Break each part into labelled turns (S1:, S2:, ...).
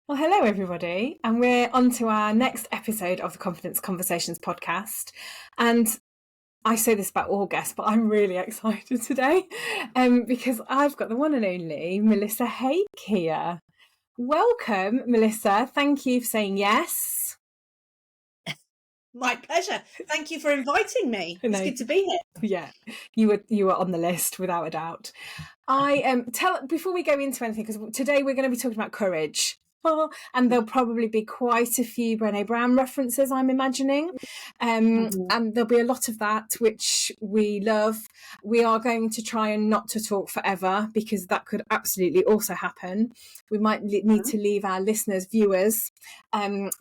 S1: Well, hello, everybody, and we're on to our next episode of the Confidence Conversations podcast. And I say this about all guests, but I'm really excited today because I've got the one and only Melissa Hague here. Welcome, Melissa. Thank you for saying yes.
S2: My pleasure. Thank you for inviting me. It's good to be here.
S1: Yeah, you were on the list without a doubt. Before we go into anything, because today we're going to be talking about courage. And there'll probably be quite a few Brené Brown references, I'm imagining. And there'll be a lot of that, which we love. We are going to try and not to talk forever, because that could absolutely also happen. We might need to leave our listeners, viewers,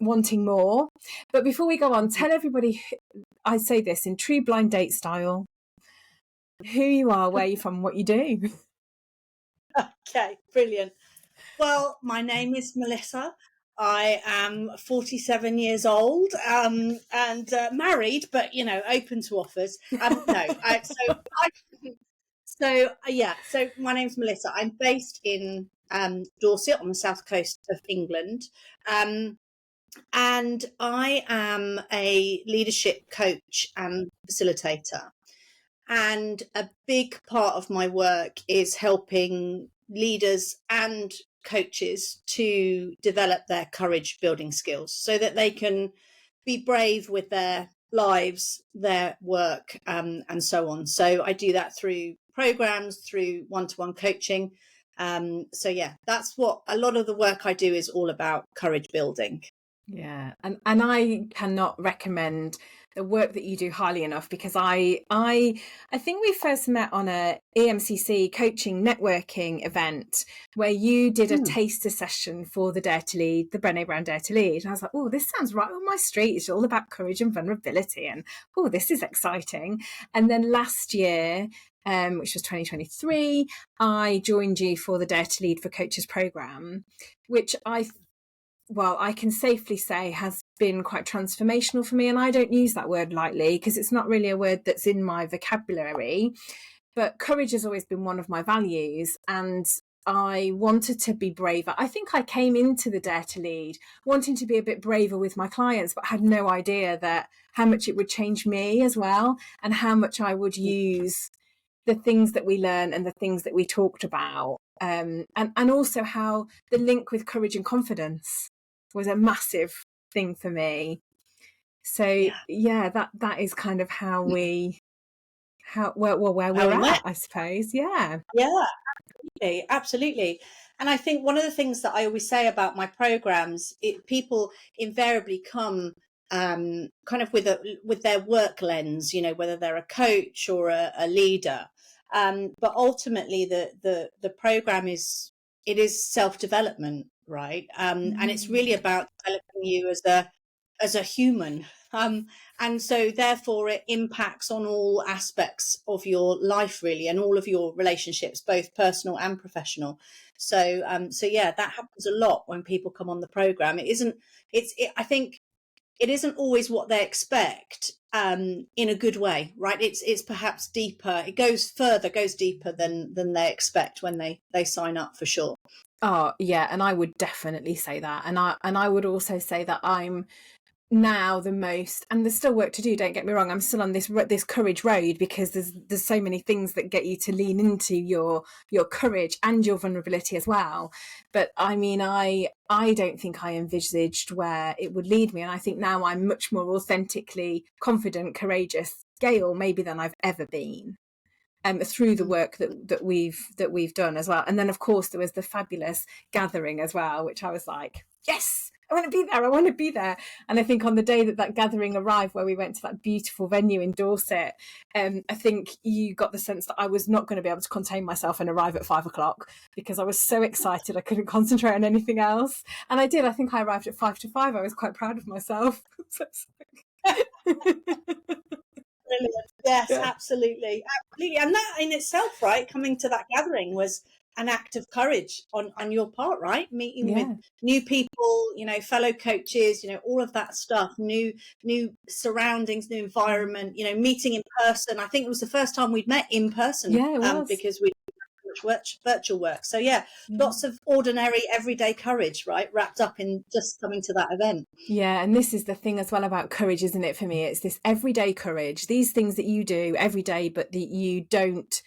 S1: wanting more. But before we go on, tell everybody, I say this in true blind date style, who you are, where you're from, what you do.
S2: Okay, brilliant. Well, my name is Melissa. I am 47 years old and married, but, open to offers. So my name's Melissa. I'm based in Dorset on the south coast of England. And I am a leadership coach and facilitator. And a big part of my work is helping leaders and coaches to develop their courage building skills so that they can be brave with their lives, their work, and so on. So I do that through programs, through one-to-one coaching. That's what a lot of the work I do is all about, courage building.
S1: Yeah, and I cannot recommend the work that you do highly enough, because I think we first met on a EMCC coaching networking event where you did a taster session for the Dare to Lead, the Brené Brown Dare to Lead. And I was like, oh, this sounds right on my street. It's all about courage and vulnerability, and oh, this is exciting. And then last year, which was 2023, I joined you for the Dare to Lead for Coaches program, which I can safely say has been quite transformational for me. And I don't use that word lightly, because it's not really a word that's in my vocabulary. But courage has always been one of my values. And I wanted to be braver. I think I came into the Dare to Lead wanting to be a bit braver with my clients, but had no idea that how much it would change me as well, and how much I would use the things that we learn and the things that we talked about. And also how the link with courage and confidence was a massive thing for me. So that is kind of where we're at, I suppose. Yeah,
S2: absolutely. And I think one of the things that I always say about my programs, people invariably come kind of with their work lens, whether they're a coach or a leader. But ultimately, the program is self-development, right? And it's really about developing you as a human. And so therefore it impacts on all aspects of your life, really, and all of your relationships, both personal and professional. So that happens a lot when people come on the program. I think it isn't always what they expect, in a good way, right? It's perhaps deeper. It goes deeper than they expect when they sign up, for sure.
S1: Oh yeah, and I would definitely say that. And I would also say that I'm now the most, and there's still work to do, don't get me wrong, I'm still on this courage road, because there's so many things that get you to lean into your courage and your vulnerability as well. But I mean, I don't think I envisaged where it would lead me, and I think now I'm much more authentically confident, courageous Gail maybe than I've ever been, through the work that we've done as well. And then of course there was the fabulous gathering as well, which I was like, yes, I want to be there. And I think on the day that gathering arrived, where we went to that beautiful venue in Dorset, I think you got the sense that I was not going to be able to contain myself and arrive at 5 o'clock, because I was so excited I couldn't concentrate on anything else. And I did. I think I arrived at 5 to 5. I was quite proud of myself.
S2: Brilliant. Yes, absolutely. And that in itself, right, coming to that gathering was an act of courage on your part, right? Meeting with new people, fellow coaches, all of that stuff, new surroundings, new environment, meeting in person. I think it was the first time we'd met in person, because we virtual work. So yeah, lots of ordinary everyday courage, right, wrapped up in just coming to that event.
S1: Yeah, and this is the thing as well about courage, isn't it, for me? It's this everyday courage, these things that you do every day, but that you don't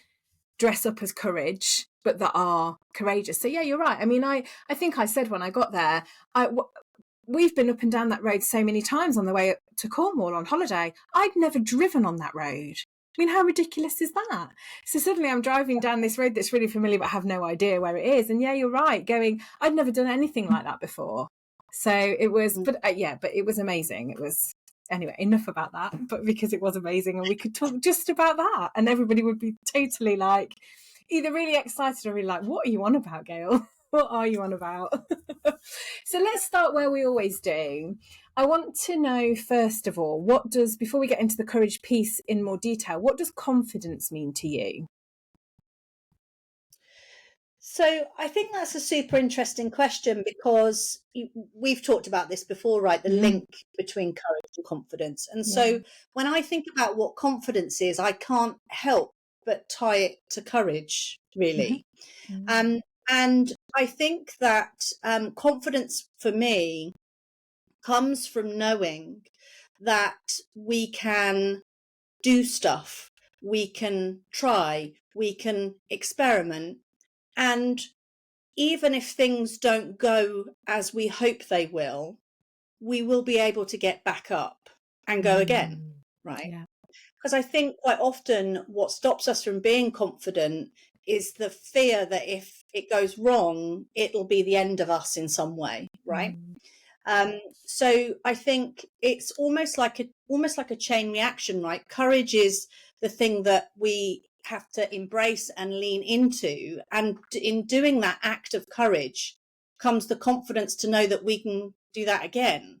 S1: dress up as courage, but that are courageous. So yeah, you're right. I mean, I think I said when I got there, we've been up and down that road so many times on the way up to Cornwall on holiday. I'd never driven on that road. I mean, how ridiculous is that? So suddenly I'm driving down this road that's really familiar, but I have no idea where it is. And yeah, you're right. I'd never done anything like that before. So it was, but it was amazing. It was, anyway, enough about that, but because it was amazing and we could talk just about that and everybody would be totally like, either really excited or really like, what are you on about, Gail? What are you on about? So let's start where we always do. I want to know, first of all, before we get into the courage piece in more detail, what does confidence mean to you?
S2: So I think that's a super interesting question because we've talked about this before, right? The link between courage and confidence. And so when I think about what confidence is, I can't help but tie it to courage, really. And I think that confidence for me comes from knowing that we can do stuff, we can try, we can experiment. And even if things don't go as we hope they will, we will be able to get back up and go again, right?
S1: Yeah.
S2: Because I think quite often what stops us from being confident is the fear that if it goes wrong, it'll be the end of us in some way, right? So I think it's almost like a chain reaction, right? Courage is the thing that we have to embrace and lean into, and in doing that act of courage comes the confidence to know that we can do that again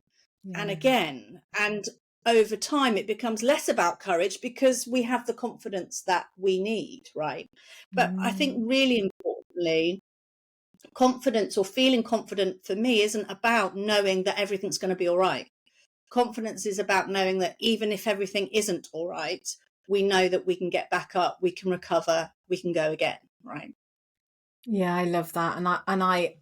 S2: and again, and over time it becomes less about courage because we have the confidence that we need, right? But I think really importantly, confidence or feeling confident for me isn't about knowing that everything's going to be all right. Confidence is about knowing that even if everything isn't all right, we know that we can get back up, we can recover, we can go again, right?
S1: Yeah, I love that. And I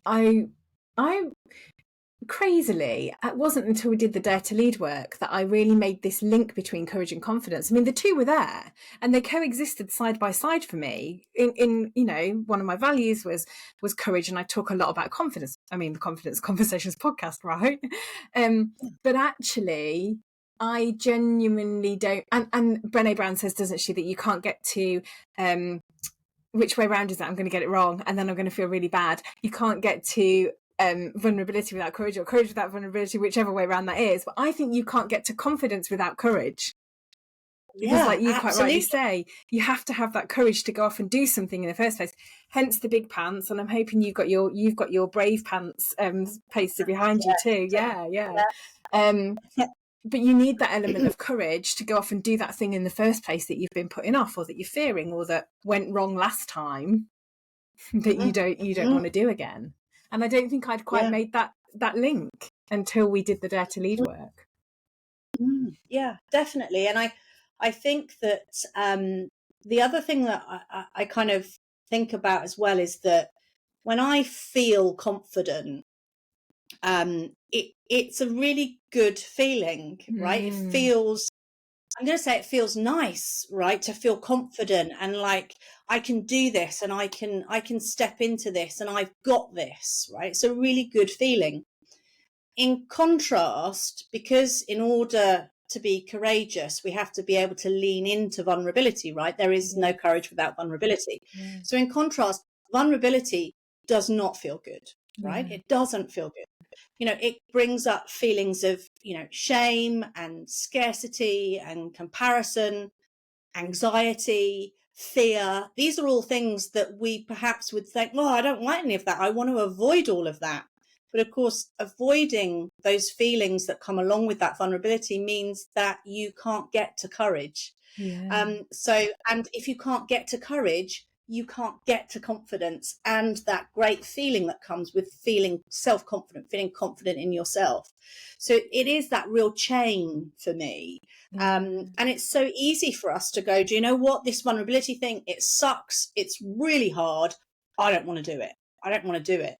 S1: crazily, it wasn't until we did the Dare to Lead work that I really made this link between courage and confidence. I mean, the two were there and they coexisted side by side for me. In one of my values was courage, and I talk a lot about confidence. I mean, the Confidence Conversations podcast, right? But actually, I genuinely don't. And Brené Brown says, doesn't she, that you can't get to which way round is that? I'm going to get it wrong, and then I'm going to feel really bad. You can't get to vulnerability without courage, or courage without vulnerability, whichever way around that is. But I think you can't get to confidence without courage. Because like you quite rightly say, you have to have that courage to go off and do something in the first place. Hence the big pants, and I'm hoping you've got your brave pants pasted behind you too. Yeah. But you need that element of courage to go off and do that thing in the first place that you've been putting off, or that you're fearing, or that went wrong last time that you don't want to do again. And I don't think I'd quite made that link until we did the Dare to Lead work.
S2: Yeah, definitely. And I think that the other thing that I kind of think about as well is that when I feel confident, it's a really good feeling, right? It feels, I'm going to say it feels nice, right? To feel confident and like I can do this, and I can step into this, and I've got this, right? It's a really good feeling. In contrast, because in order to be courageous, we have to be able to lean into vulnerability, right? There is no courage without vulnerability. So in contrast, vulnerability does not feel good, right? It doesn't feel good. It brings up feelings of, shame and scarcity and comparison, anxiety, fear. These are all things that we perhaps would think, oh, I don't want any of that. I want to avoid all of that. But of course, avoiding those feelings that come along with that vulnerability means that you can't get to courage. And if you can't get to courage, you can't get to confidence and that great feeling that comes with feeling self-confident, feeling confident in yourself. So it is that real chain for me. And it's so easy for us to go, do you know what, this vulnerability thing, it sucks, it's really hard, I don't want to do it, I don't want to do it.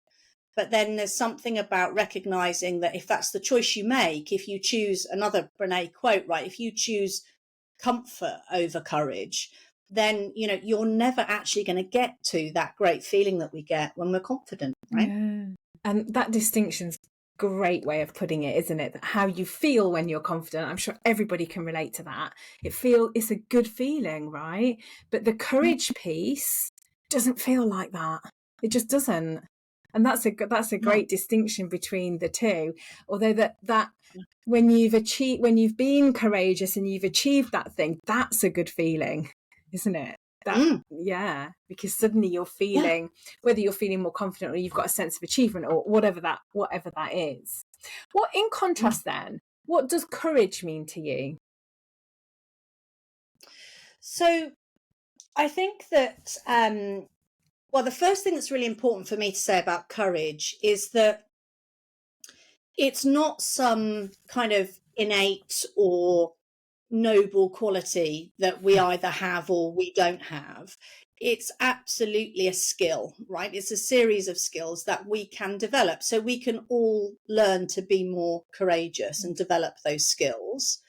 S2: But then there's something about recognizing that if that's the choice you make, if you choose, another Brené quote, right, if you choose comfort over courage, then, you know, you're never actually going to get to that great feeling that we get when we're confident, right?
S1: Yeah. And that distinction's a great way of putting it, isn't it? How you feel when you're confident. I'm sure everybody can relate to that. It's a good feeling, right? But the courage piece doesn't feel like that. It just doesn't. And that's a great distinction between the two. Although that when you've been courageous and you've achieved that thing, that's a good feeling, isn't it? Yeah, because suddenly you're feeling, whether you're feeling more confident or you've got a sense of achievement or whatever that is. What, in contrast then, what does courage mean to you?
S2: So I think that well, the first thing that's really important for me to say about courage is that it's not some kind of innate or noble quality that we either have or we don't have. It's absolutely a skill, right? It's a series of skills that we can develop. So we can all learn to be more courageous and develop those skills.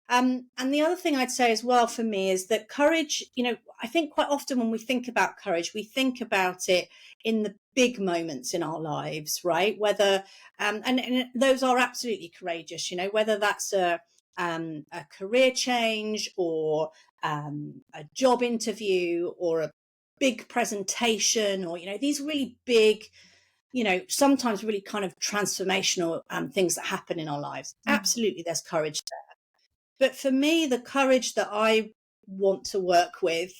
S2: And the other thing I'd say as well for me is that courage, you know, I think quite often when we think about courage, we think about it in the big moments in our lives, right? Whether, and those are absolutely courageous, you know, whether that's a career change or a job interview or a big presentation or, you know, these really big, you know, sometimes really kind of transformational things that happen in our lives. Absolutely, there's courage there. But for me, the courage that I want to work with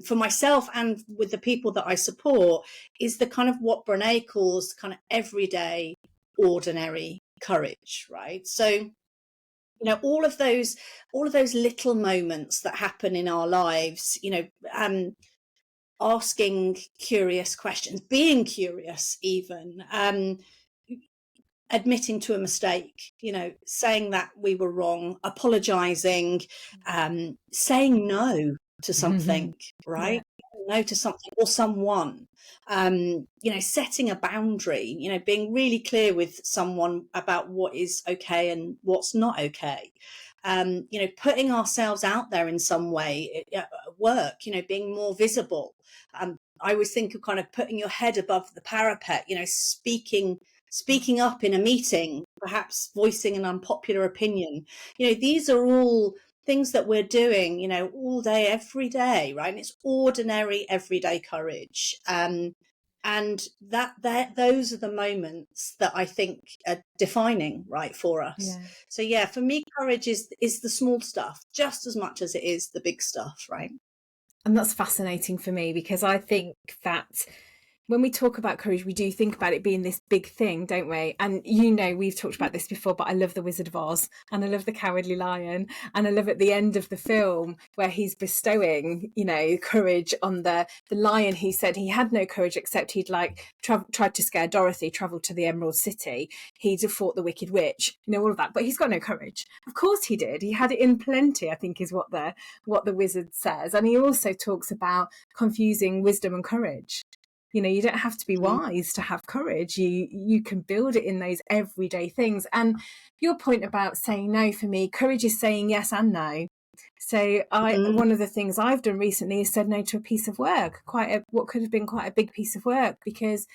S2: for myself and with the people that I support is the kind of what Brené calls kind of everyday, ordinary courage, right? So, you know, all of those little moments that happen in our lives, you know, asking curious questions, being curious even, admitting to a mistake, you know, saying that we were wrong, apologizing, saying no to something, right? No to something or someone, you know, setting a boundary, you know, being really clear with someone about what is okay and what's not okay. You know, putting ourselves out there in some way at work, you know, being more visible. I always think of kind of putting your head above the parapet, you know, speaking up in a meeting, perhaps voicing an unpopular opinion. You know, these are all things that we're doing, you know, all day, every day, right? And it's ordinary, everyday courage. And those are the moments that I think are defining, right, for us.
S1: Yeah.
S2: So yeah, for me, courage is the small stuff just as much as it is the big stuff, right?
S1: And that's fascinating for me because I think that when we talk about courage, we do think about it being this big thing, don't we? And you know, we've talked about this before, but I love The Wizard of Oz and I love The Cowardly Lion. And I love at the end of the film where he's bestowing, you know, courage on the lion. He said he had no courage except he'd like tried to scare Dorothy, travelled to the Emerald City. He'd have fought the Wicked Witch, you know, all of that. But he's got no courage. Of course he did. He had it in plenty, I think is what the wizard says. And he also talks about confusing wisdom and courage. You know, you don't have to be wise to have courage. You can build it in those everyday things. And your point about saying no, for me, courage is saying yes and no. So one of the things I've done recently is said no to a piece of work, what could have been quite a big piece of work, because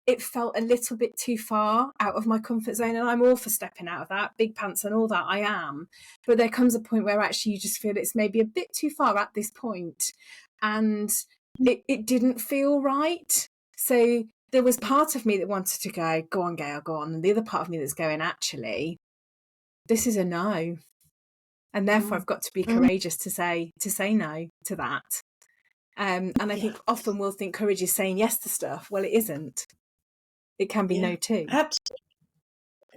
S1: it felt a little bit too far out of my comfort zone. And I'm all for stepping out of that, big pants and all that, I am. But there comes a point where actually you just feel it's maybe a bit too far at this point. And it didn't feel right. So there was part of me that wanted to go on, Gail, go on. And the other part of me that's going, actually, this is a no. And therefore I've got to be courageous to say no to that. And I think often we'll think courage is saying yes to stuff. Well, it isn't. It can be no too.
S2: Absolutely.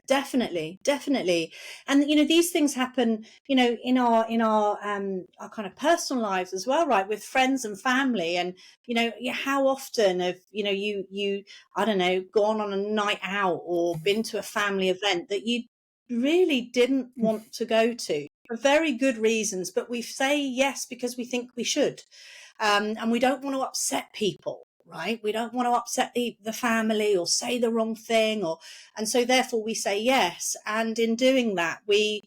S2: Definitely, definitely. And these things happen, in our kind of personal lives as well, right? With friends and family. And how often have you I don't know, gone on a night out or been to a family event that you really didn't want to go to for very good reasons, but we say yes because we think we should. And we don't want to upset people, right? We don't want to upset the family or say the wrong thing, and so therefore we say yes. And in doing that, we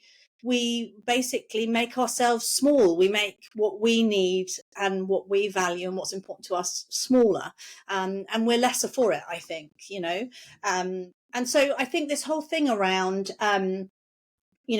S2: basically make ourselves small. We make what we need and what we value and what's important to us smaller, and we're lesser for it, I think. And so I think this whole thing around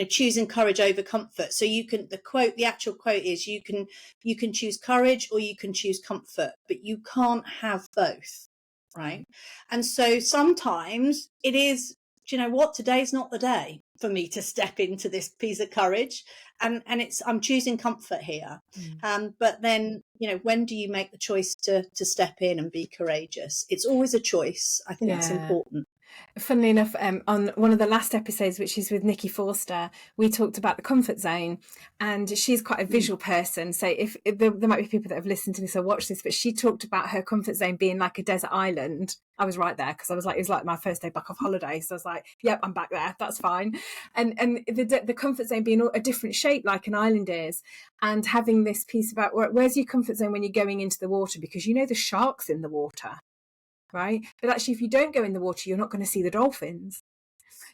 S2: choosing courage over comfort. So the actual quote is, you can choose courage or you can choose comfort, but you can't have both, right? And so sometimes it is, do you know what, today's not the day for me to step into this piece of courage, and I'm choosing comfort here. But then, when do you make the choice to step in and be courageous? It's always a choice. I think that's important.
S1: Funnily enough, on one of the last episodes, which is with Nikki Forster, we talked about the comfort zone, and she's quite a visual person. So if there might be people that have listened to this or watched this, but she talked about her comfort zone being like a desert island. I was right there because I was like, it was like my first day back off holiday. So I was like, yep, I'm back there. That's fine. And the comfort zone being a different shape like an island is, and having this piece about where's your comfort zone when you're going into the water, because the shark's in the water. Right? But actually, if you don't go in the water, you're not going to see the dolphins.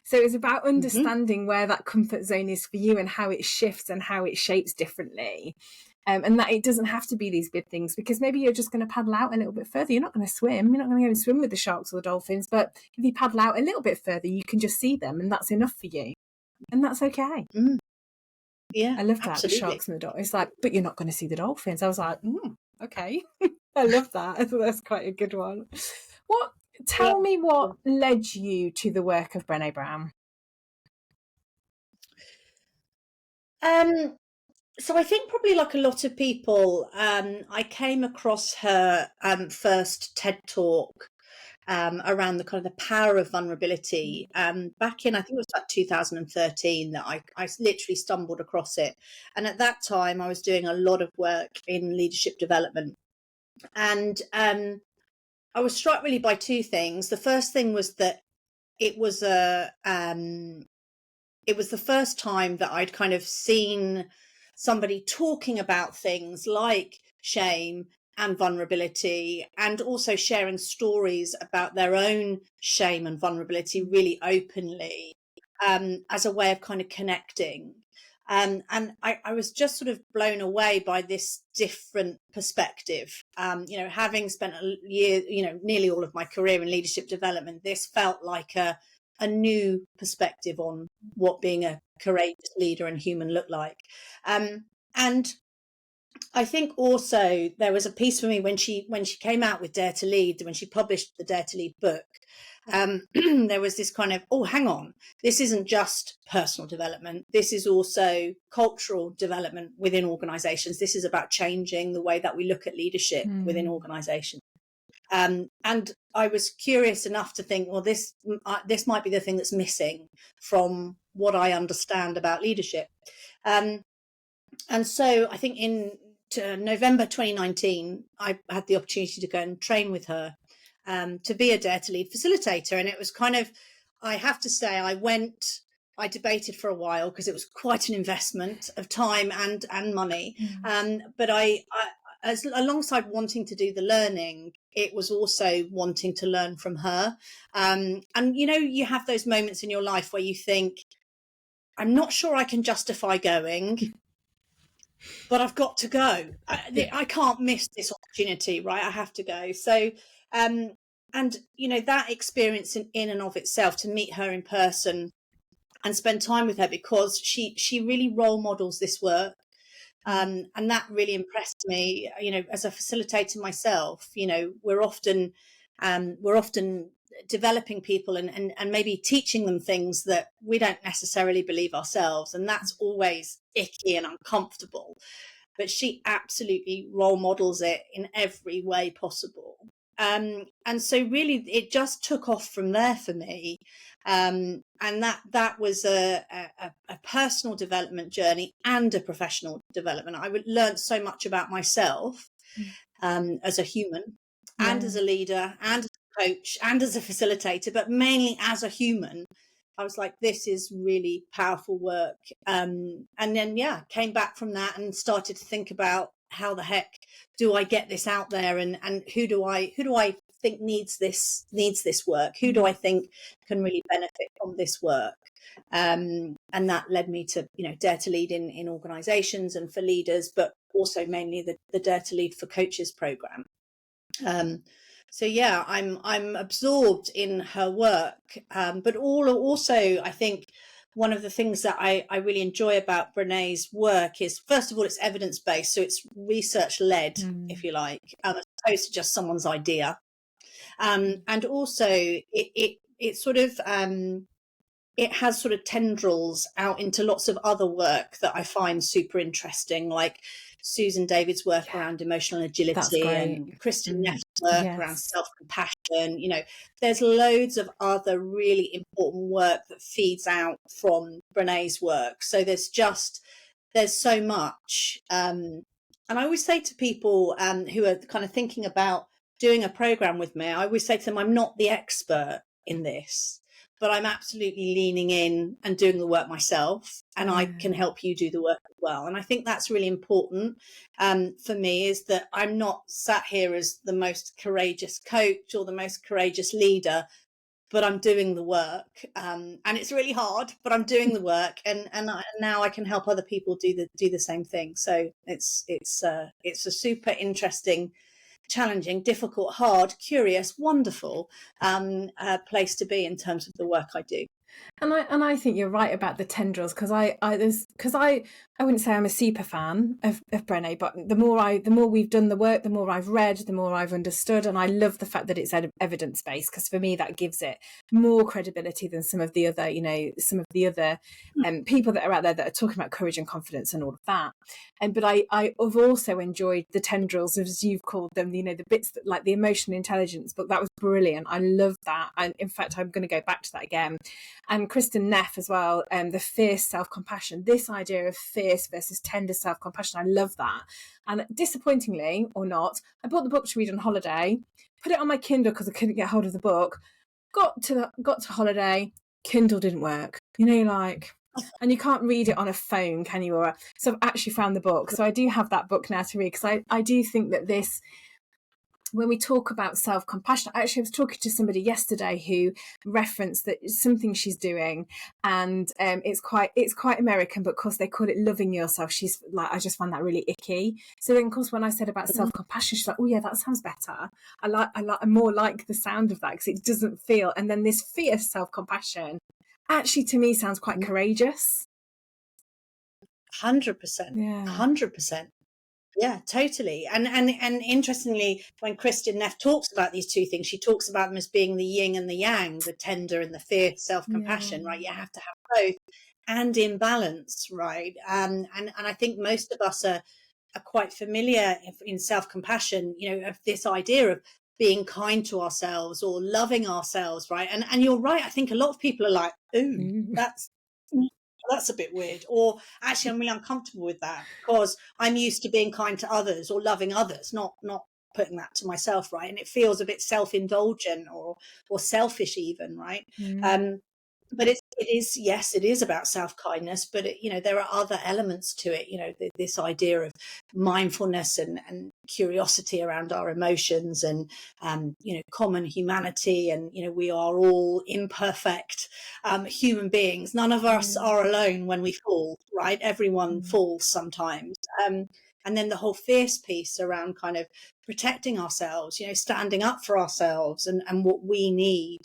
S1: So it's about understanding where that comfort zone is for you and how it shifts and how it shapes differently. And that it doesn't have to be these big things, because maybe you're just going to paddle out a little bit further. You're not going to swim. You're not going to go and swim with the sharks or the dolphins. But if you paddle out a little bit further, you can just see them, and that's enough for you. And that's okay.
S2: Yeah,
S1: I love that.
S2: absolutely.
S1: The sharks and the dolphins. It's like, but you're not going to see the dolphins. I was like, okay. I love that. I thought that's quite a good one. Tell me what led you to the work of Brené Brown?
S2: So I think probably like a lot of people, I came across her first TED Talk around the kind of the power of vulnerability back in, I think it was about 2013 that I literally stumbled across it. And at that time, I was doing a lot of work in leadership development. And I was struck really by two things. The first thing was that it was the first time that I'd kind of seen somebody talking about things like shame and vulnerability, and also sharing stories about their own shame and vulnerability really openly, as a way of kind of connecting. And I was just sort of blown away by this different perspective. Having spent a year, nearly all of my career in leadership development, this felt like a new perspective on what being a courageous leader and human look like. And I think also there was a piece for me when she came out with Dare to Lead, when she published the Dare to Lead book. There was this kind of, hang on, this isn't just personal development. This is also cultural development within organizations. This is about changing the way that we look at leadership within organizations. And I was curious enough to think, well, this might be the thing that's missing from what I understand about leadership. And so I think in November 2019, I had the opportunity to go and train with her to be a Dare to Lead facilitator. And it was kind of, I have to say, I debated for a while because it was quite an investment of time and money. But as alongside wanting to do the learning, it was also wanting to learn from her. And you have those moments in your life where you think, I'm not sure I can justify going, but I've got to go. I can't miss this opportunity, right? I have to go. So, and that experience in and of itself, to meet her in person and spend time with her, because she really role models this work. And that really impressed me. As a facilitator myself, we're often developing people and maybe teaching them things that we don't necessarily believe ourselves, and that's always icky and uncomfortable. But she absolutely role models it in every way possible. And so really it just took off from there for me. And that was a personal development journey and a professional development. I learned so much about myself as a human and as a leader and as a coach and as a facilitator, but mainly as a human. I was like, this is really powerful work. And then, came back from that and started to think about how the heck do I get this out there, and who do I think needs this work? Who do I think can really benefit from this work? And that led me to, Dare to Lead in organizations and for leaders, but also mainly the Dare to Lead for Coaches program. So yeah, I'm absorbed in her work, but also I think one of the things that I really enjoy about Brené's work is, first of all, it's evidence-based, so it's research-led, if you like, as opposed to just someone's idea. And also it sort of it has sort of tendrils out into lots of other work that I find super interesting, like Susan David's work around emotional agility and Kristin Neff's work around self-compassion. There's loads of other really important work that feeds out from Brené's work. So there's so much. And I always say to people who are kind of thinking about doing a program with me, I always say to them, I'm not the expert in this, but I'm absolutely leaning in and doing the work myself, and I can help you do the work as well. And I think that's really important for me, is that I'm not sat here as the most courageous coach or the most courageous leader, but I'm doing the work. And it's really hard, but I'm doing the work, and now I can help other people do the same thing. So it's a super interesting, challenging, difficult, hard, curious, wonderful place to be in terms of the work I do.
S1: And I think you're right about the tendrils, because I wouldn't say I'm a super fan of Brené, but the more we've done the work, the more I've read, the more I've understood, and I love the fact that it's evidence based, because for me that gives it more credibility than some of the other people that are out there that are talking about courage and confidence and all of that. But I've also enjoyed the tendrils, as you've called them, the bits that, like the emotional intelligence book, that was brilliant. I love that, and in fact I'm going to go back to that again. And Kristin Neff as well, the fierce self-compassion, this idea of fierce versus tender self-compassion, I love that. And disappointingly or not, I bought the book to read on holiday, put it on my Kindle because I couldn't get hold of the book, got to holiday, Kindle didn't work. And you can't read it on a phone, can you? So I've actually found the book. So I do have that book now to read, because I do think that this, when we talk about self-compassion, actually I was talking to somebody yesterday who referenced that it's something she's doing, and it's quite American, but of course they call it loving yourself. She's like, I just find that really icky. So then of course when I said about self-compassion, she's like, oh yeah, that sounds better. I more like the sound of that, because it doesn't feel, and then this fierce self-compassion actually to me sounds quite courageous.
S2: 100%. 100%. Yeah, totally. And interestingly, when Kristin Neff talks about these two things, she talks about them as being the yin and the yang, the tender and the fierce self-compassion, right? You have to have both, and in balance, right? And I think most of us are quite familiar in self-compassion, of this idea of being kind to ourselves or loving ourselves, right? And you're right. I think a lot of people are like, ooh, that's a bit weird, or actually I'm really uncomfortable with that, because I'm used to being kind to others or loving others, not putting that to myself, right? And it feels a bit self-indulgent or selfish even, right? But it is about self-kindness, but there are other elements to it, this idea of mindfulness and curiosity around our emotions, and common humanity, and we are all imperfect human beings. None of us are alone when we fall, right? Everyone falls sometimes. And then the whole fierce piece around kind of protecting ourselves, standing up for ourselves and what we need,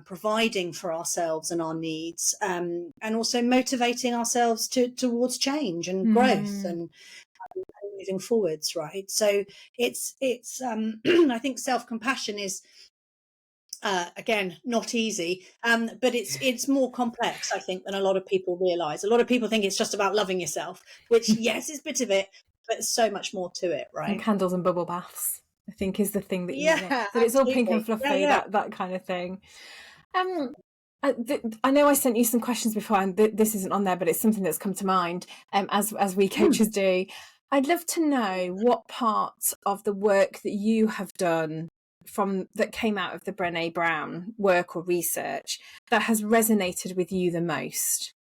S2: providing for ourselves and our needs, and also motivating ourselves towards change and growth and moving forwards, right? So it's I think self-compassion is again, not easy, but it's more complex, I think, than a lot of people realise. A lot of people think it's just about loving yourself, which yes, is a bit of it, but so much more to it, right?
S1: And candles and bubble baths. I think is the thing that
S2: Yeah,
S1: that it's all pink and
S2: absolutely.
S1: fluffy,
S2: Yeah.
S1: that kind of thing. I know I sent you some questions before, and this isn't on there, but it's something that's come to mind, as we coaches do. I'd love to know what parts of the work that you have done that came out of the Brené Brown work or research that has resonated with you the most.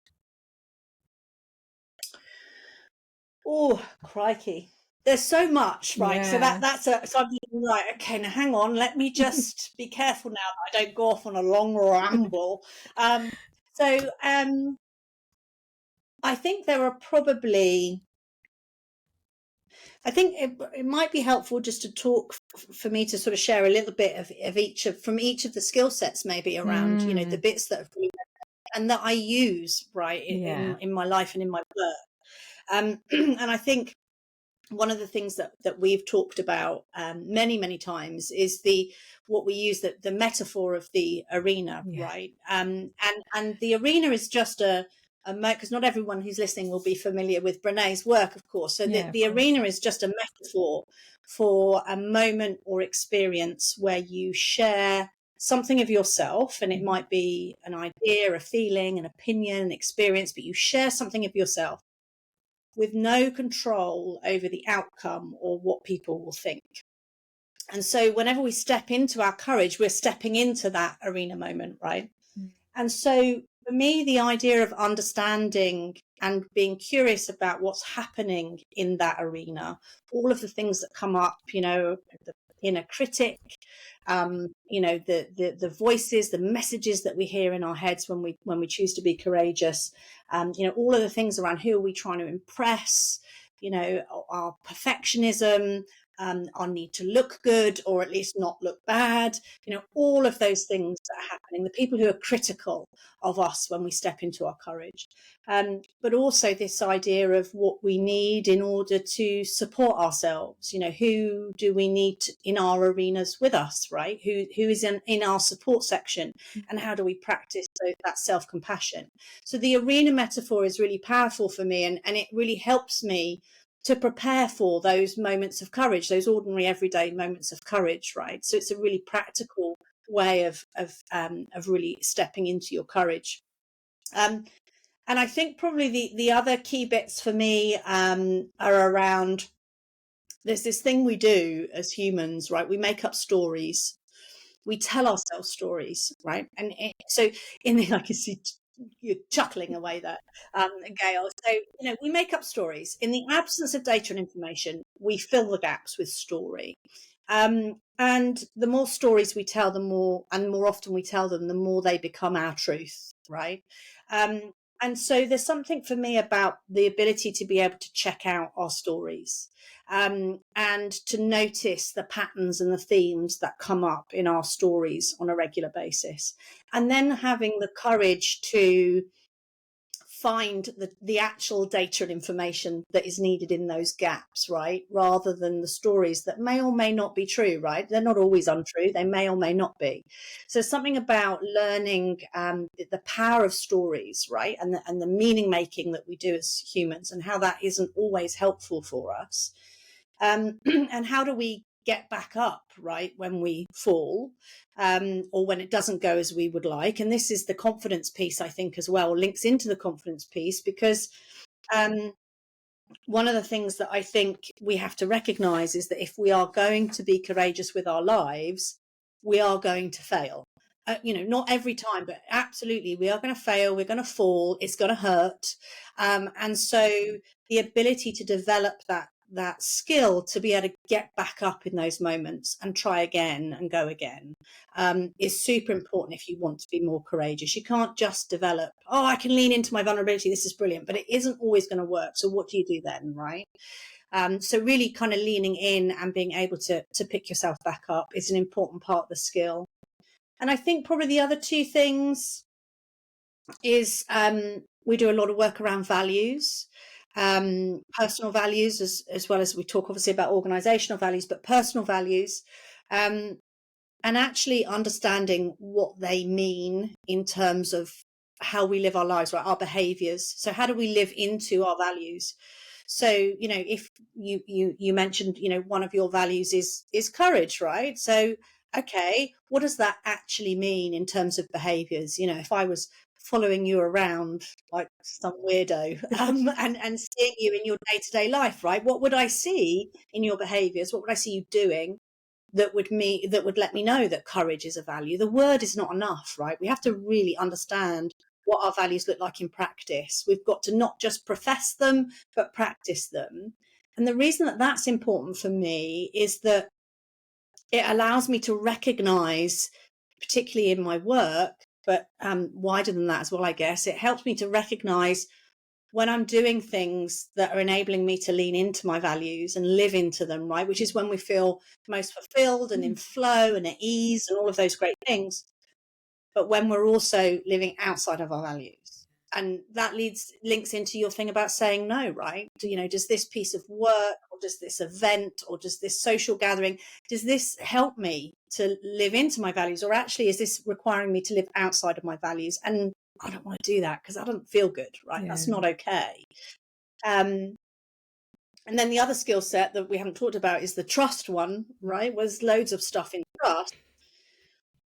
S2: Oh, crikey. There's so much, right? So
S1: Yeah.
S2: so I'm thinking, right, okay, now hang on, let me just be careful now that I don't go off on a long ramble. So I think there are probably, I think it might be helpful just to talk for me to sort of share a little bit of from each of the skill sets, maybe around, the bits that have really, and that I use, right, in my life and in my work. And I think one of the things that we've talked about many times is what we use, the metaphor of the arena, right? And the arena is just because not everyone who's listening will be familiar with Brené's work, of course. So the arena is just a metaphor for a moment or experience where you share something of yourself, and it might be an idea, a feeling, an opinion, an experience, but you share something of yourself with no control over the outcome or what people will think. And so whenever we step into our courage, we're stepping into that arena moment, right? And so for me, the idea of understanding and being curious about what's happening in that arena, all of the things that come up, the inner critic, the voices, the messages that we hear in our heads when we choose to be courageous, all of the things around who are we trying to impress, our perfectionism, our need to look good or at least not look bad, all of those things that are happening, the people who are critical of us when we step into our courage, but also this idea of what we need in order to support ourselves. Who do we need in our arenas with us, right? Who is in our support section, and how do we practice that self-compassion? So the arena metaphor is really powerful for me, and it really helps me to prepare for those moments of courage, those ordinary everyday moments of courage, right? So it's a really practical way of really stepping into your courage. And I think probably the other key bits for me are around, there's this thing we do as humans, right? We make up stories. We tell ourselves stories, right? And so I can see you're chuckling away there, Gail. So, we make up stories. In the absence of data and information, we fill the gaps with story. And the more stories we tell, the more often we tell them, the more they become our truth, right? And so there's something for me about the ability to be able to check out our stories, and to notice the patterns and the themes that come up in our stories on a regular basis, and then having the courage to find the actual data and information that is needed in those gaps, right? Rather than the stories that may or may not be true, right? They're not always untrue. They may or may not be. So something about learning the power of stories, right? And the meaning making that we do as humans, and how that isn't always helpful for us. And how do we get back up, right, when we fall, or when it doesn't go as we would like? And this is the confidence piece, I think, as well, links into the confidence piece, because one of the things that I think we have to recognize is that if we are going to be courageous with our lives, we are going to fail. Not every time, but absolutely, we are going to fail. We're going to fall. It's going to hurt. And so the ability to develop that skill to be able to get back up in those moments and try again and go again, is super important if you want to be more courageous. You can't just develop, I can lean into my vulnerability, this is brilliant, but it isn't always going to work. So what do you do then, right? So really kind of leaning in and being able to pick yourself back up is an important part of the skill. And I think probably the other two things is we do a lot of work around values, personal values, as well as we talk obviously about organizational values, but personal values, and actually understanding what they mean in terms of how we live our lives, right? Our behaviors. So how do we live into our values? So, if you mentioned, one of your values is courage, right? So, okay, what does that actually mean in terms of behaviors? If I was following you around like some weirdo, and seeing you in your day-to-day life, right? What would I see in your behaviors? What would I see you doing that would let me know that courage is a value? The word is not enough, right? We have to really understand what our values look like in practice. We've got to not just profess them, but practice them. And the reason that that's important for me is that it allows me to recognize, particularly in my work, but wider than that as well, I guess, it helps me to recognize when I'm doing things that are enabling me to lean into my values and live into them, right? Which is when we feel most fulfilled and in flow and at ease and all of those great things. But when we're also living outside of our values. And that links into your thing about saying no, right? Does this piece of work or does this event or does this social gathering, does this help me to live into my values? Or actually, is this requiring me to live outside of my values? And I don't want to do that because that doesn't feel good, right? Yeah. That's not okay. And then the other skill set that we haven't talked about is the trust one, right? There's loads of stuff in trust.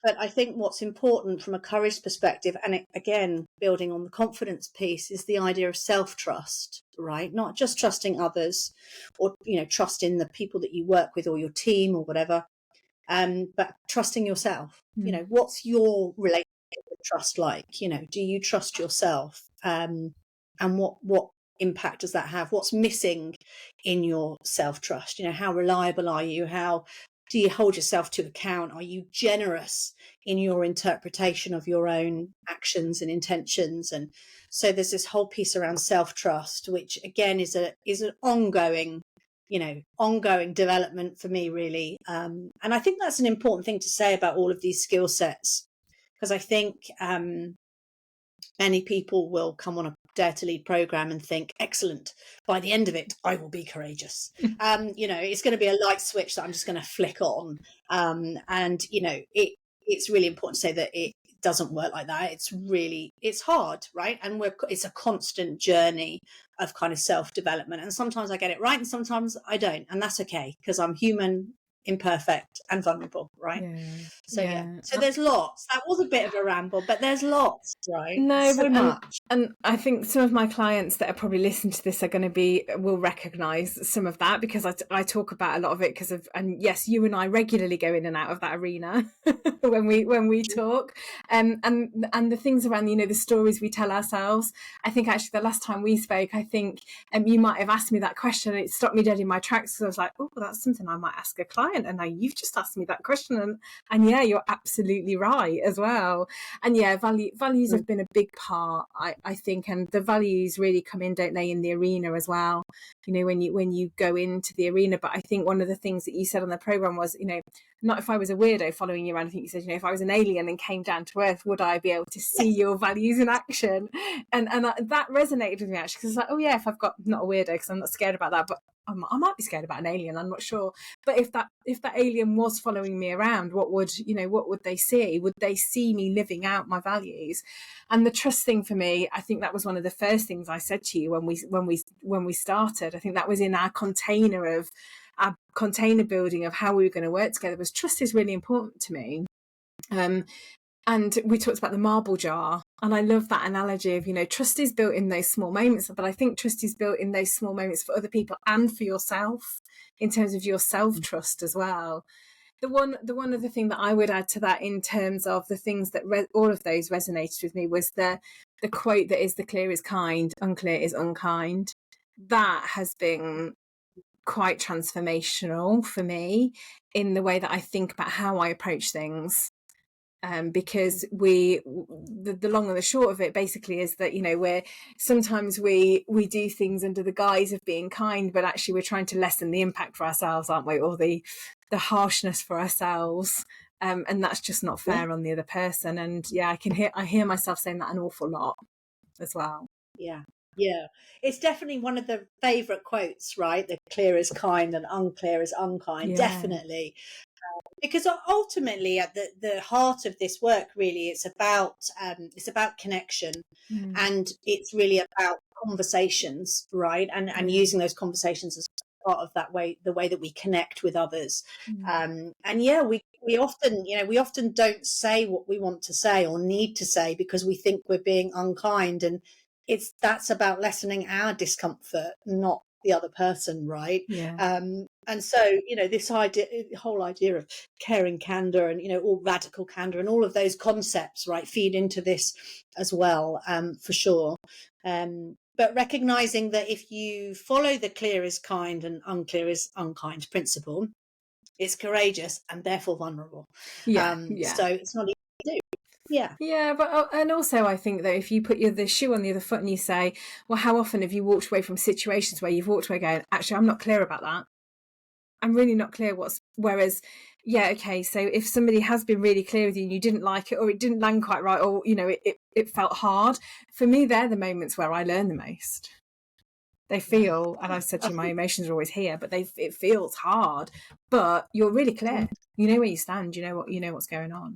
S2: But I think what's important from a courage perspective, and again, building on the confidence piece, is the idea of self-trust, right? Not just trusting others or, trust in the people that you work with or your team or whatever, but trusting yourself. What's your relationship with trust like? Do you trust yourself? And what impact does that have? What's missing in your self-trust? How reliable are you? How do you hold yourself to account? Are you generous in your interpretation of your own actions and intentions? And so there's this whole piece around self-trust, which again is an ongoing development for me, really. And I think that's an important thing to say about all of these skill sets, because I think many people will come on a Dare to Lead program and think, excellent, by the end of it, I will be courageous. It's going to be a light switch that I'm just going to flick on. It's really important to say that it doesn't work like that. It's hard, right? And it's a constant journey of kind of self-development. And sometimes I get it right and sometimes I don't. And that's okay, because I'm human, imperfect and vulnerable, right? So there's lots. That was a bit of a ramble, but there's lots, right?
S1: No,
S2: so much.
S1: And I think some of my clients that are probably listening to this will recognize some of that, because I talk about a lot of it and yes, you and I regularly go in and out of that arena when we talk, and the things around, the stories we tell ourselves. I think actually the last time we spoke, I think you might have asked me that question and it stopped me dead in my tracks, because I was like, oh, that's something I might ask a client, and now you've just asked me that question, and yeah, you're absolutely right as well. And yeah, values have been a big part, I think, and the values really come in, don't they, in the arena as well, when you go into the arena. But I think one of the things that you said on the program was, not if I was a weirdo following you around. I think you said, if I was an alien and came down to Earth, would I be able to see your values in action? And that resonated with me, actually, because it's like, oh yeah, if I've got, not a weirdo, because I'm not scared about that, but I might be scared about an alien, I'm not sure. But if that alien was following me around, what would they see? Would they see me living out my values? And the trust thing for me, I think that was one of the first things I said to you when we started. I think that was in our container building of how we were going to work together, was trust is really important to me. And we talked about the marble jar, and I love that analogy of, trust is built in those small moments, but I think trust is built in those small moments for other people and for yourself, in terms of your self-trust as well. The one other thing that I would add to that, in terms of the things that all of those resonated with me, was the quote that is, the clear is kind, unclear is unkind. That has been quite transformational for me in the way that I think about how I approach things. Because the long and the short of it basically is that, we're sometimes we do things under the guise of being kind, but actually we're trying to lessen the impact for ourselves, aren't we? Or the harshness for ourselves. And that's just not fair on the other person. And yeah, I hear myself saying that an awful lot as well.
S2: Yeah. It's definitely one of the favorite quotes, right? The clear is kind and unclear is unkind. Yeah. Definitely. Because ultimately at the heart of this work, really, it's about connection, and it's really about conversations, right? And using those conversations as part of the way that we connect with others. And yeah, we often don't say what we want to say or need to say because we think we're being unkind, and that's about lessening our discomfort, not the other person, right? And so, this whole idea of caring candor and, all radical candor and all of those concepts, right, feed into this as well, for sure. But recognizing that if you follow the clear is kind and unclear is unkind principle, it's courageous and therefore vulnerable. So it's not easy to do. Yeah,
S1: but and also I think that if you put the shoe on the other foot and you say, well, how often have you walked away from situations where you've walked away going, actually, I'm not clear about that. I'm really not clear whereas, okay, so if somebody has been really clear with you and you didn't like it, or it didn't land quite right, or, it felt hard, for me, they're the moments where I learn the most. They feel, and I've said to you, my emotions are always here, but it feels hard, but you're really clear. You know where you stand, you know what's going on.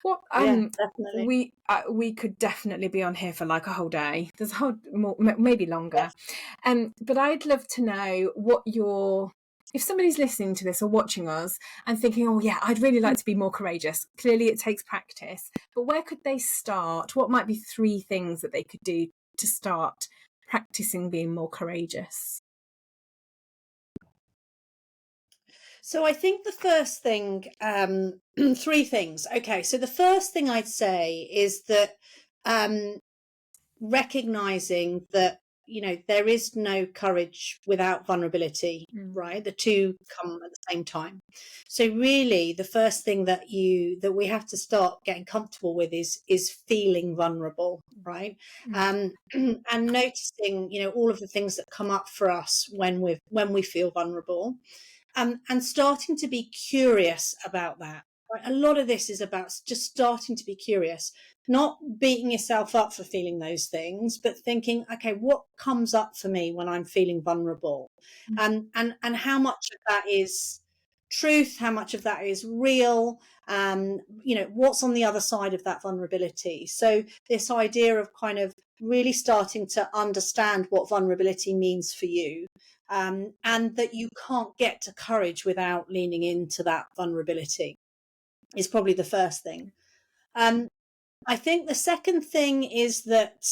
S1: What
S2: definitely.
S1: We could definitely be on here for like a whole day. There's a whole maybe longer. But I'd love to know if somebody's listening to this or watching us and thinking, oh yeah, I'd really like to be more courageous. Clearly it takes practice, but where could they start? What might be 3 things that they could do to start practicing being more courageous?
S2: So I think the first thing, 3 things. Okay, so the first thing I'd say is that recognizing that, there is no courage without vulnerability, right? The two come at the same time. So really the first thing that we have to start getting comfortable with is feeling vulnerable, right? And noticing, all of the things that come up for us when we feel vulnerable. And starting to be curious about that. Right? A lot of this is about just starting to be curious, not beating yourself up for feeling those things, but thinking, okay, what comes up for me when I'm feeling vulnerable? And how much of that is truth, how much of that is real, what's on the other side of that vulnerability. So this idea of kind of really starting to understand what vulnerability means for you. And that you can't get to courage without leaning into that vulnerability is probably the first thing. I think the second thing is that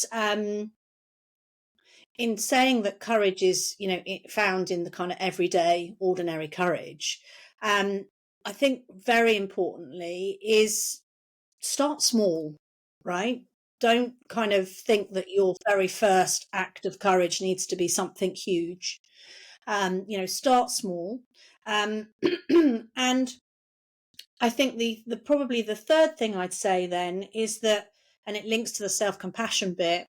S2: in saying that courage is, found in the kind of everyday, ordinary courage, I think very importantly is start small, right? Don't kind of think that your very first act of courage needs to be something huge. Start small. And I think the probably the third thing I'd say then is that, and it links to the self-compassion bit,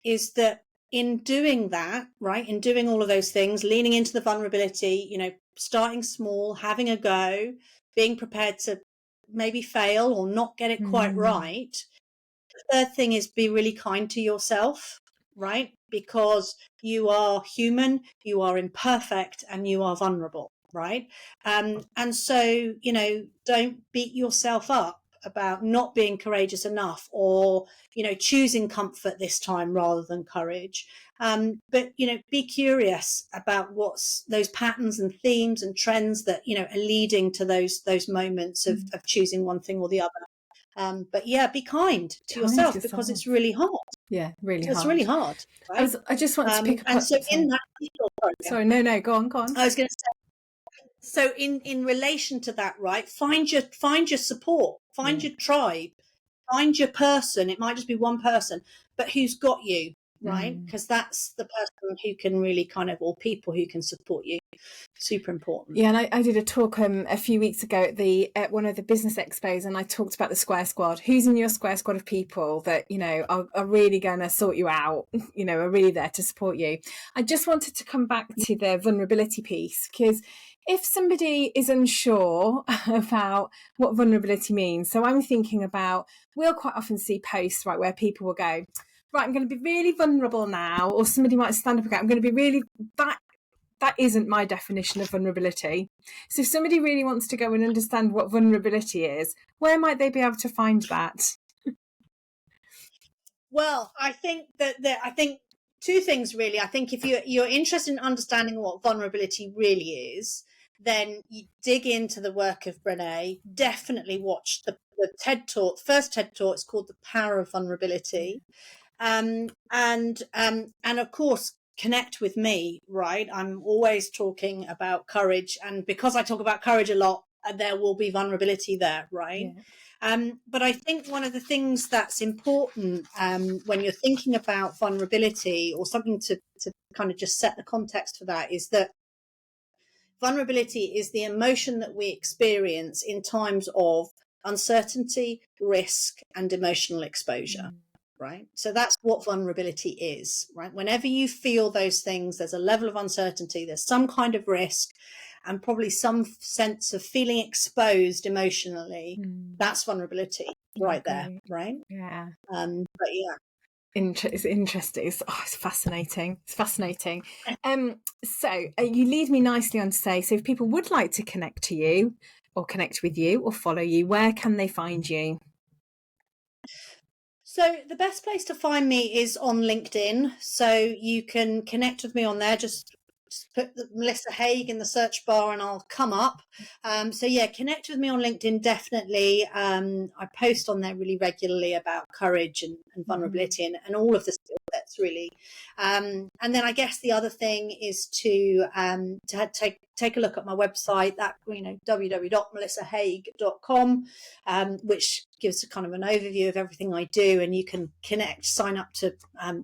S2: is that in doing that, right, in doing all of those things, leaning into the vulnerability, starting small, having a go, being prepared to maybe fail or not get it quite right. The third thing is be really kind to yourself, right? Because you are human, you are imperfect, and you are vulnerable, right? And so, don't beat yourself up about not being courageous enough, or, choosing comfort this time rather than courage. But, be curious about what's those patterns and themes and trends that, are leading to those moments of choosing one thing or the other. But yeah, be kind to yourself because it's really hard.
S1: Yeah, really hard.
S2: It's really hard. Right?
S1: I just want to pick up.
S2: And so in that,
S1: sorry, no, go on.
S2: I was going to say, so in relation to that, right? Find your support, find your tribe, find your person. It might just be one person, but who's got you, right? Because that's the person who can really kind of, or people who can support you. Super important.
S1: Yeah, and I did a talk a few weeks ago at one of the business expos, and I talked about the Square Squad. Who's in your Square Squad of people that are really going to sort you out? Are really there to support you. I just wanted to come back to the vulnerability piece, because if somebody is unsure about what vulnerability means, so I'm thinking about, we'll quite often see posts, right, where people will go, right, I'm going to be really vulnerable now, or somebody might stand up and go, I'm going to be really that isn't my definition of vulnerability. So if somebody really wants to go and understand what vulnerability is, where might they be able to find that?
S2: Well, I think I think two things really. I think if you're interested in understanding what vulnerability really is, then you dig into the work of Brené. Definitely watch the TED Talk. First TED Talk is called "The Power of Vulnerability," and of course connect with me. Right, I'm always talking about courage, and because I talk about courage a lot, there will be vulnerability there. Right.
S1: Yeah.
S2: But I think one of the things that's important when you're thinking about vulnerability, or something to kind of just set the context for that, is that vulnerability is the emotion that we experience in times of uncertainty, risk, and emotional exposure. Right. So that's what vulnerability is, right? Whenever you feel those things, there's a level of uncertainty, there's some kind of risk, and probably some sense of feeling exposed emotionally. That's vulnerability right there, right?
S1: Yeah.
S2: But yeah.
S1: It's interesting. It's fascinating. It's fascinating. So you lead me nicely on to say, so if people would like to connect to you or connect with you or follow you, where can they find you?
S2: So the best place to find me is on LinkedIn. So you can connect with me on there. Just put Melissa Hague in the search bar and I'll come up. So yeah, connect with me on LinkedIn, definitely. I post on there really regularly about courage and vulnerability and all of the skill sets really. And then I guess the other thing is to take a look at my website, that, www.melissahague.com, which gives a kind of an overview of everything I do, and you can connect, sign up to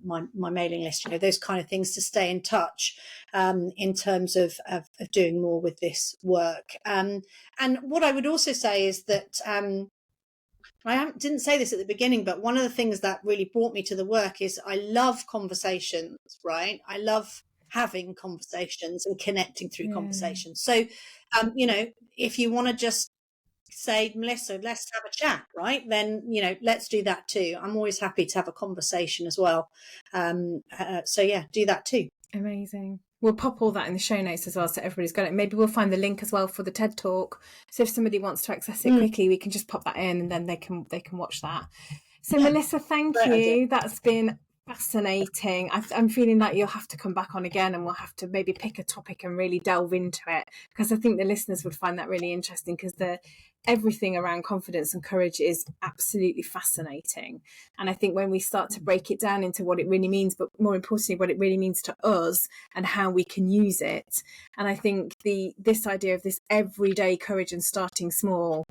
S2: my mailing list, those kind of things to stay in touch in terms of doing more with this work. And what I would also say is that I didn't say this at the beginning, but one of the things that really brought me to the work is I love conversations, right? I love having conversations and connecting through conversations. So, if you want to just say, Melissa, let's have a chat, right? Then, let's do that too. I'm always happy to have a conversation as well. So yeah, do that too.
S1: Amazing. We'll pop all that in the show notes as well, so everybody's got it. Maybe we'll find the link as well for the TED Talk. So if somebody wants to access it quickly, we can just pop that in, and then they can watch that. So yeah. Melissa, thank you. That's been fascinating. I'm feeling like you'll have to come back on again, and we'll have to maybe pick a topic and really delve into it, because I think the listeners would find that really interesting, because everything around confidence and courage is absolutely fascinating. And I think when we start to break it down into what it really means, but more importantly, what it really means to us and how we can use it. And I think this idea of this everyday courage and starting small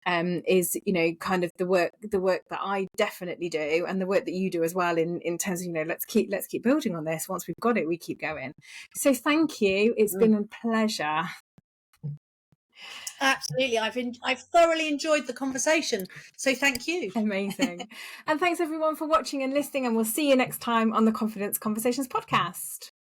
S1: is, kind of the work that I definitely do, and the work that you do as well, in terms of, let's keep building on this. Once we've got it, we keep going. So thank you. It's been a pleasure.
S2: Absolutely. I've thoroughly enjoyed the conversation. So thank you.
S1: Amazing. And thanks everyone for watching and listening, and we'll see you next time on the Confidence Conversations podcast.